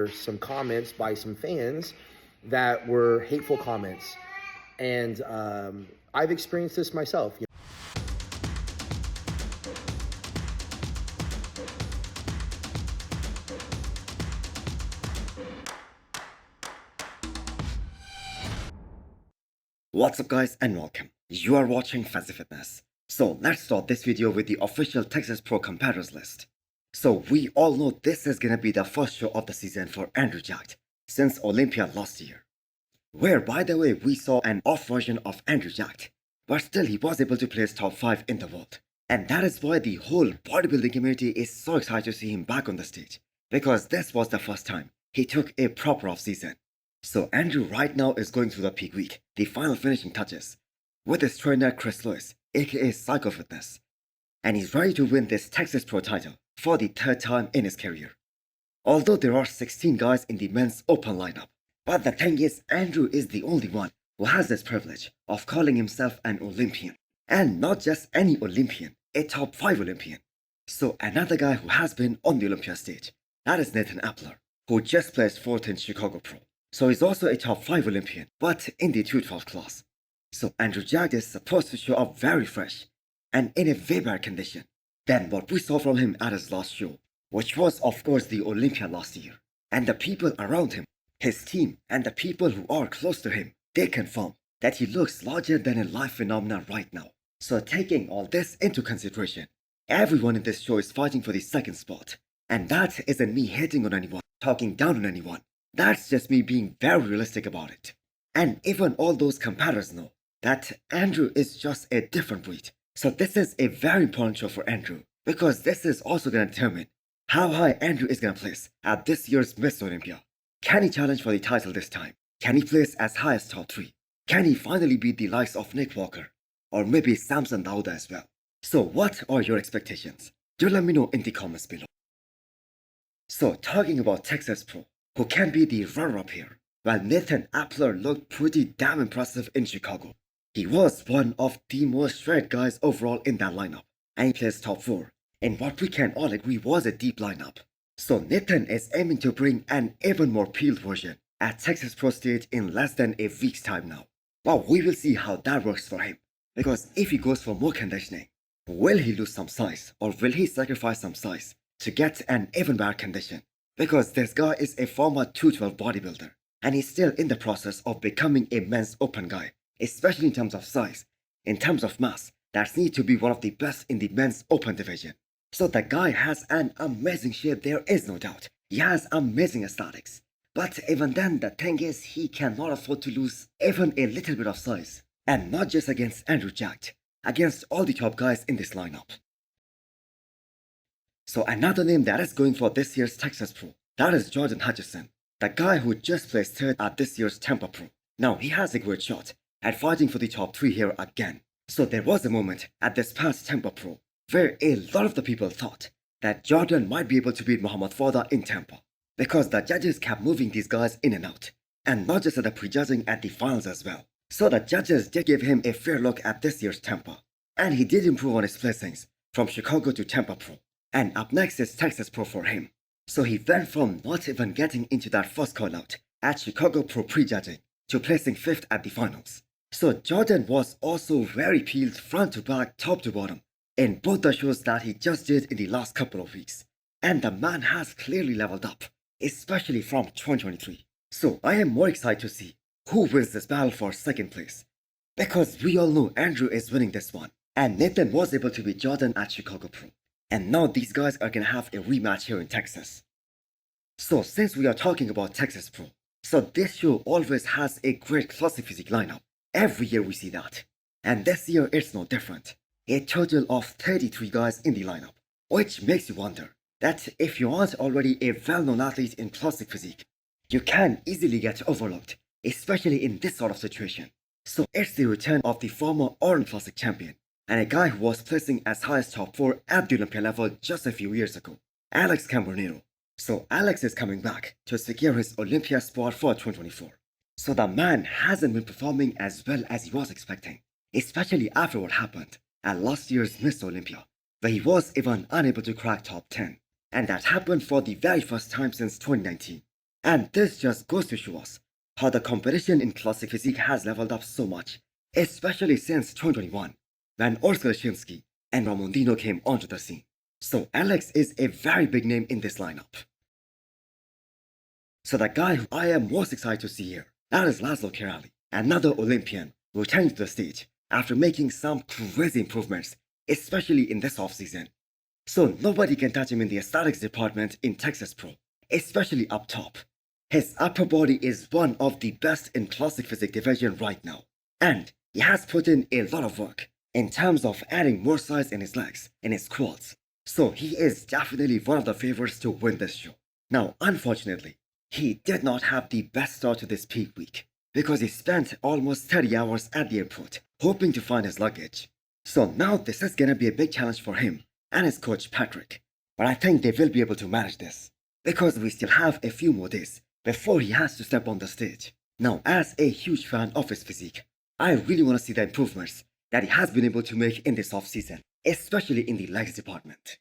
were some comments by some fans that were hateful comments. And I've experienced this myself. What's up guys and welcome. You are watching Fazi Fitness. So let's start this video with the official Texas Pro competitors list. So we all know this is gonna be the first show of the season for Andrew Jacked since Olympia last year. Where by the way we saw an off version of Andrew Jacked, but still he was able to place top 5 in the world. And that is why the whole bodybuilding community is so excited to see him back on the stage, because this was the first time he took a proper off season. So Andrew right now is going through the peak week, the final finishing touches, with his trainer Chris Lewis, aka Psycho Fitness. And he's ready to win this Texas Pro title for the third time in his career. Although there are 16 guys in the men's open lineup, but the thing is Andrew is the only one who has this privilege of calling himself an Olympian. And not just any Olympian, a top 5 Olympian. So another guy who has been on the Olympia stage, that is Nathan Appler, who just placed 4th in Chicago Pro. So he's also a top 5 Olympian, but in the 212 class. So Andrew Jacked is supposed to show up very fresh and in a way better condition than what we saw from him at his last show, which was of course the Olympia last year. And the people around him, his team and the people who are close to him, they confirm that he looks larger than a life phenomenon right now. So taking all this into consideration, everyone in this show is fighting for the second spot. And that isn't me hating on anyone, talking down on anyone. That's just me being very realistic about it. And even all those competitors know that Andrew is just a different breed. So this is a very important show for Andrew, because this is also going to determine how high Andrew is going to place at this year's Miss Olympia. Can he challenge for the title this time? Can he place as high as top 3? Can he finally beat the likes of Nick Walker? Or maybe Samson Dauda as well? So what are your expectations? Do let me know in the comments below. So talking about Texas Pro, who can be the runner-up here? Well, Nathan Appler looked pretty damn impressive in Chicago. He was one of the most shredded guys overall in that lineup, and he placed top 4 in what we can all agree was a deep lineup. So Nathan is aiming to bring an even more peeled version at Texas Pro stage in less than a week's time now. Well, we will see how that works for him, because if he goes for more conditioning, will he lose some size or will he sacrifice some size to get an even better condition? Because this guy is a former 212 bodybuilder, and he's still in the process of becoming a men's open guy, especially in terms of size, in terms of mass, that's need to be one of the best in the men's open division. So the guy has an amazing shape, there is no doubt. He has amazing aesthetics. But even then, the thing is, he cannot afford to lose even a little bit of size. And not just against Andrew Jacked, against all the top guys in this lineup. So another name that is going for this year's Texas Pro, that is Jordan Hudson, the guy who just placed 3rd at this year's Tampa Pro. Now he has a great shot at fighting for the top 3 here again. So there was a moment at this past Tampa Pro where a lot of the people thought that Jordan might be able to beat Muhammad Fawda in Tampa, because the judges kept moving these guys in and out, and not just at the prejudging, at the finals as well. So the judges did give him a fair look at this year's Tampa, and he did improve on his placings from Chicago to Tampa Pro. And up next is Texas Pro for him. So he went from not even getting into that first call out at Chicago Pro prejudging to placing 5th at the finals. So Jordan was also very peeled front to back, top to bottom, in both the shows that he just did in the last couple of weeks. And the man has clearly leveled up, especially from 2023. So I am more excited to see who wins this battle for 2nd place. Because we all know Andrew is winning this one, and Nathan was able to beat Jordan at Chicago Pro. And now these guys are gonna have a rematch here in Texas. So since we are talking about Texas Pro, so this show always has a great classic physique lineup. Every year we see that. And this year it's no different. A total of 33 guys in the lineup. Which makes you wonder that if you aren't already a well-known athlete in classic physique, you can easily get overlooked, especially in this sort of situation. So it's the return of the former Orange Classic champion, and a guy who was placing as high as top 4 at the Olympia level just a few years ago, Alex Cambronero. So Alex is coming back to secure his Olympia spot for 2024. So the man hasn't been performing as well as he was expecting, especially after what happened at last year's Miss Olympia, where he was even unable to crack top 10. And that happened for the very first time since 2019. And this just goes to show us how the competition in classic physique has leveled up so much, especially since 2021, when Oskar Shinsky and Ramondino came onto the scene. So Alex is a very big name in this lineup. So the guy who I am most excited to see here, that is Laszlo, another Olympian who returned to the stage after making some crazy improvements, especially in this offseason. So nobody can touch him in the aesthetics department in Texas Pro, especially up top. His upper body is one of the best in classic physique division right now, and he has put in a lot of work in terms of adding more size in his legs and his quads. So he is definitely one of the favorites to win this show. Now, unfortunately, he did not have the best start to this peak week because he spent almost 30 hours at the airport hoping to find his luggage. So now this is gonna be a big challenge for him and his coach Patrick. But I think they will be able to manage this because we still have a few more days before he has to step on the stage. Now, as a huge fan of his physique, I really want to see the improvements that he has been able to make in this offseason, especially in the legs department.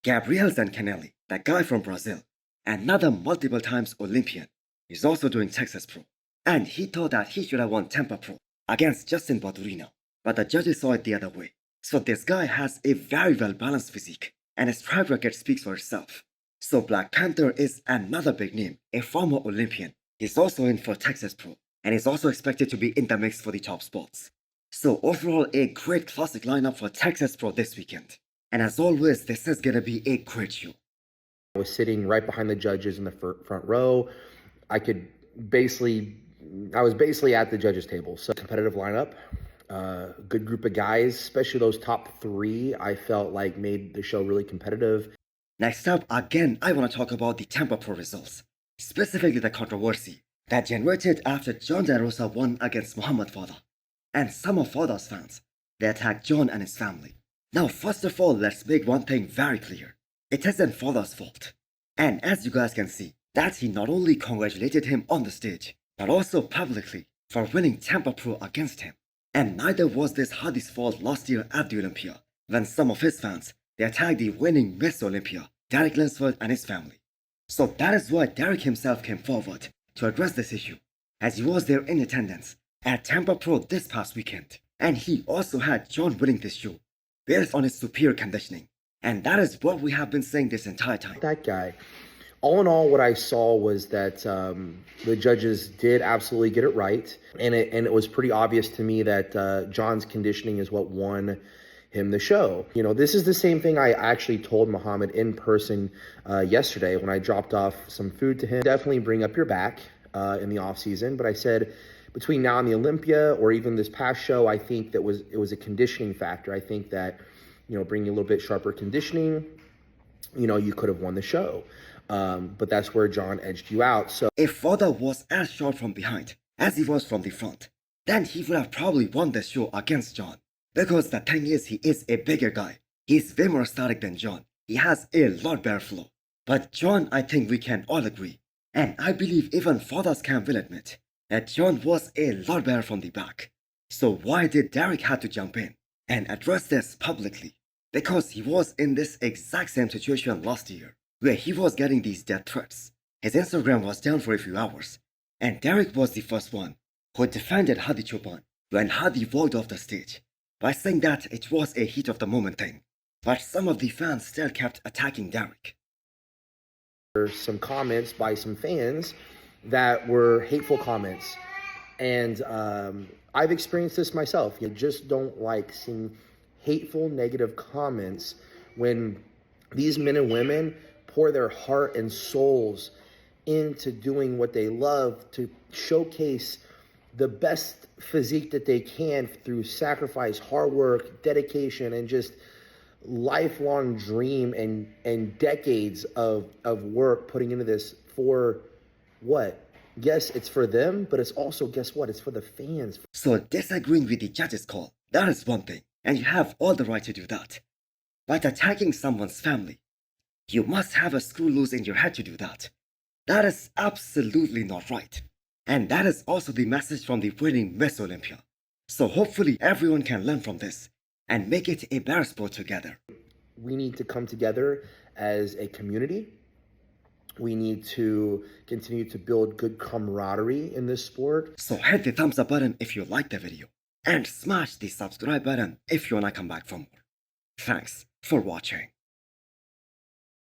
Gabrielle Zanelli, that guy from Brazil, another multiple times Olympian, is also doing Texas Pro. And he thought that he should have won Tampa Pro against Justin Badurino, but the judges saw it the other way. So this guy has a very well balanced physique, and his track record speaks for itself. So Black Panther is another big name, a former Olympian. He's also in for Texas Pro, and is also expected to be in the mix for the top spots. So overall, a great classic lineup for Texas Pro this weekend. And as always, this is gonna be a great show. I was sitting right behind the judges in the front row. I was basically at the judges' table. So competitive lineup, good group of guys, especially those top three, I felt like made the show really competitive. Next up, again, I want to talk about the Tampa Pro results, specifically the controversy that generated after John De Rosa won against Muhammad Fadha. And some of Fadha's fans, they attacked John and his family. Now, first of all, let's make one thing very clear. It isn't Fadha's fault. And as you guys can see, that he not only congratulated him on the stage, but also publicly for winning Tampa Pro against him. And neither was this Hadi's fault last year at the Olympia, when some of his fans, they attacked the winning Miss Olympia, Derek Linsford and his family. So that is why Derek himself came forward to address this issue, as he was there in attendance at Tampa Pro this past weekend. And he also had John winning this show, based on his superior conditioning. And that is what we have been saying this entire time. That guy. All in all, what I saw was that the judges did absolutely get it right. And it was pretty obvious to me that John's conditioning is what won him the show. You know, this is the same thing I actually told Muhammad in person yesterday when I dropped off some food to him. Definitely bring up your back in the off season. But I said, between now and the Olympia, or even this past show, I think that it was a conditioning factor. I think that, you know, bringing a little bit sharper conditioning, you know, you could have won the show. But that's where John edged you out. So if Fadha was as sharp from behind as he was from the front, then he would have probably won this show against John. Because the thing is, he is a bigger guy. He's way more athletic than John. He has a lot better flow. But John, I think we can all agree, and I believe even Fadha's camp will admit, that John was a lot better from the back. So why did Derek have to jump in and address this publicly? Because he was in this exact same situation last year, where he was getting these death threats. His Instagram was down for a few hours, and Derek was the first one who defended Hadi Choopan when Hadi walked off the stage by saying that it was a heat of the moment thing. But some of the fans still kept attacking Derek. there's some comments by some fans that were hateful comments. And I've experienced this myself. You just don't like seeing hateful, negative comments when these men and women pour their heart and souls into doing what they love to showcase the best physique that they can through sacrifice, hard work, dedication, and just lifelong dream and decades of work putting into this for what? Yes, it's for them, but it's also, guess what? It's for the fans. So disagreeing with the judge's call, that is one thing, and you have all the right to do that. But attacking someone's family, you must have a screw loose in your head to do that. That is absolutely not right. And that is also the message from the winning Miss Olympia. So hopefully everyone can learn from this and make it a better sport together. We need to come together as a community We need to continue to build good camaraderie in this sport. So hit the thumbs up button if you liked the video, and smash the subscribe button if you wanna come back for more. Thanks for watching.